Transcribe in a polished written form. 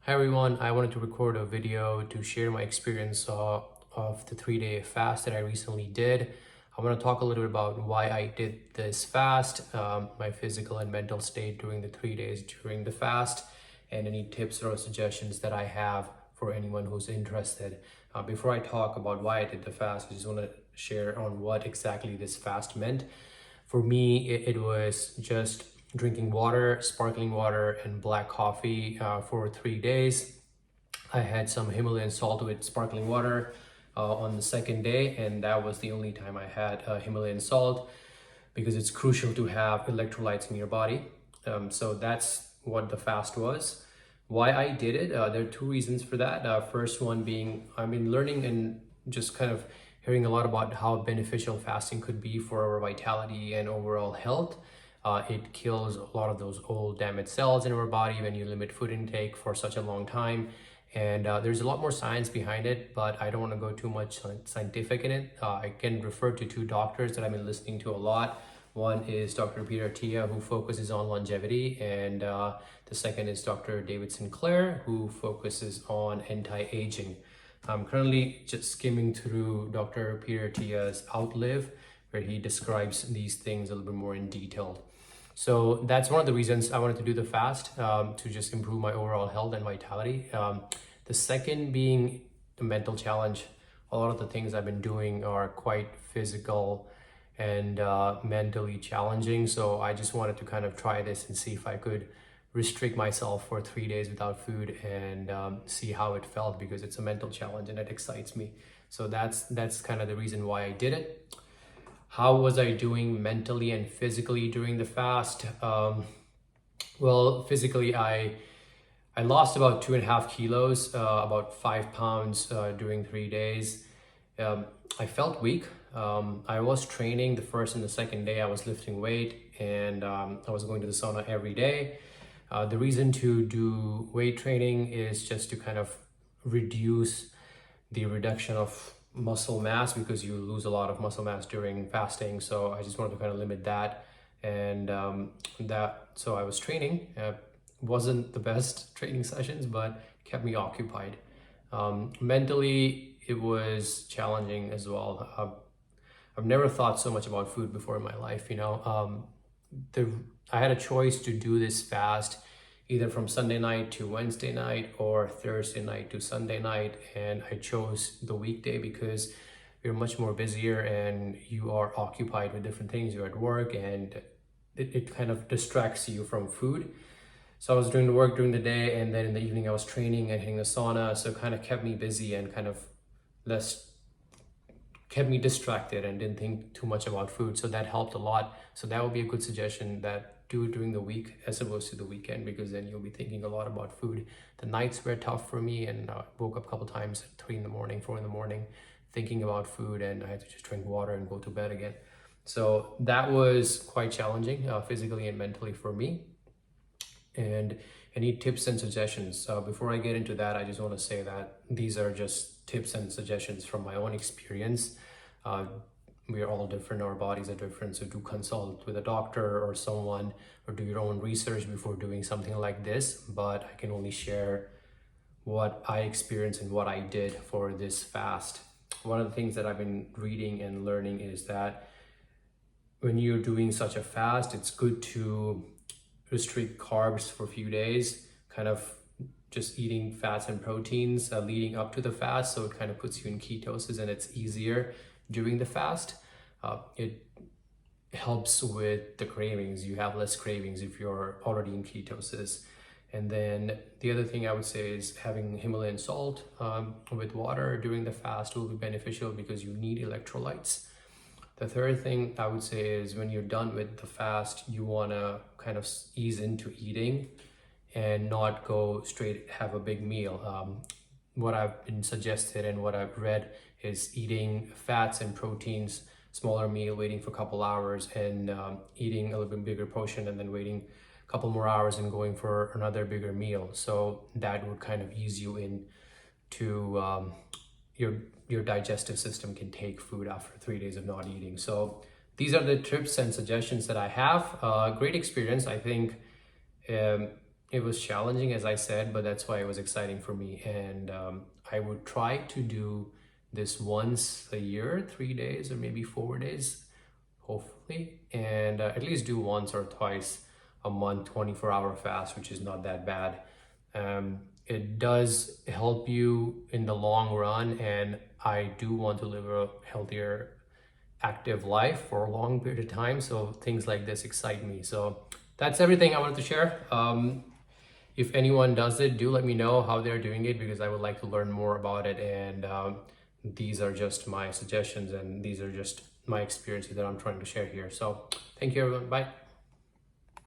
Hi everyone, I wanted to record a video to share my experience of the 3-day fast that I recently did. I want to talk a little bit about why I did this fast, my physical and mental state during the 3 days during the fast, and any tips or suggestions that I have for anyone who's interested. Before I talk about why I did the fast, I just want to share on what exactly this fast meant. For me, it was just drinking water, sparkling water, and black coffee for 3 days. I had some Himalayan salt with sparkling water on the second day, and that was the only time I had Himalayan salt because it's crucial to have electrolytes in your body. So that's what the fast was. Why I did it, there are two reasons for that. First one being I've been learning and just kind of hearing a lot about how beneficial fasting could be for our vitality and overall health. It kills a lot of those old damaged cells in our body when you limit food intake for such a long time. And there's a lot more science behind it, but I don't want to go too much scientific in it. I can refer to two doctors that I've been listening to a lot. One is Dr. Attia, who focuses on longevity, and the second is Dr. David Sinclair, who focuses on anti-aging. I'm currently just skimming through Dr. Peter Attia's Outlive, where he describes these things a little bit more in detail. So that's one of the reasons I wanted to do the fast, to just improve my overall health and vitality. The second being the mental challenge. A lot of the things I've been doing are quite physical and mentally challenging. So I just wanted to kind of try this and see if I could restrict myself for 3 days without food and see how it felt, because it's a mental challenge and it excites me. So that's kind of the reason why I did it. How was I doing mentally and physically during the fast? Well, physically, I lost about 2.5 kilos, about 5 pounds during 3 days. I felt weak. I was training the first and the second day. I was lifting weight, and I was going to the sauna every day. The reason to do weight training is just to kind of reduce the reduction of muscle mass, because you lose a lot of muscle mass during fasting. So I just wanted to kind of limit that, and so I was training. Wasn't the best training sessions, but kept me occupied. Mentally, it was challenging as well. I've never thought so much about food before in my life. I had a choice to do this fast either from Sunday night to Wednesday night or Thursday night to Sunday night, and I chose the weekday because you're much more busier and you are occupied with different things. You're at work, and it kind of distracts you from food. So I was doing the work during the day, and then in the evening I was training and hitting the sauna, so it kind of kept me busy and kind of kept me distracted and didn't think too much about food. So that helped a lot. So that would be a good suggestion, that do it during the week as opposed to the weekend, because then you'll be thinking a lot about food. The nights were tough for me, and I woke up a couple times at 3 in the morning, 4 in the morning, thinking about food, and I had to just drink water and go to bed again. So that was quite challenging, physically and mentally for me. And any tips and suggestions? Before I get into that, I just want to say that these are just tips and suggestions from my own experience. We are all different, our bodies are different, so do consult with a doctor or someone, or do your own research before doing something like this. But I can only share what I experienced and what I did for this fast. One of the things that I've been reading and learning is that when you're doing such a fast, it's good to restrict carbs for a few days, kind of just eating fats and proteins leading up to the fast. So it kind of puts you in ketosis, and it's easier during the fast. It helps with the cravings. You have less cravings if you're already in ketosis. And then the other thing I would say is having Himalayan salt with water during the fast will be beneficial, because you need electrolytes. The third thing I would say is, when you're done with the fast, you want to kind of ease into eating and not go straight have a big meal. What I've been suggested and what I've read is eating fats and proteins, smaller meal, waiting for a couple hours, and eating a little bit bigger portion, and then waiting a couple more hours and going for another bigger meal. So that would kind of ease you into your digestive system can take food after 3 days of not eating. So these are the tips and suggestions that I have. Great experience. I think It was challenging, as I said, but that's why it was exciting for me. And I would try to do this once a year, 3 days or maybe 4 days, hopefully, and at least do once or twice a month, 24-hour fast, which is not that bad. It does help you in the long run, and I do want to live a healthier, active life for a long period of time. So things like this excite me. So that's everything I wanted to share. If anyone does it, do let me know how they're doing it, because I would like to learn more about it. And these are just my suggestions, and these are just my experiences that I'm trying to share here. So thank you, everyone. Bye.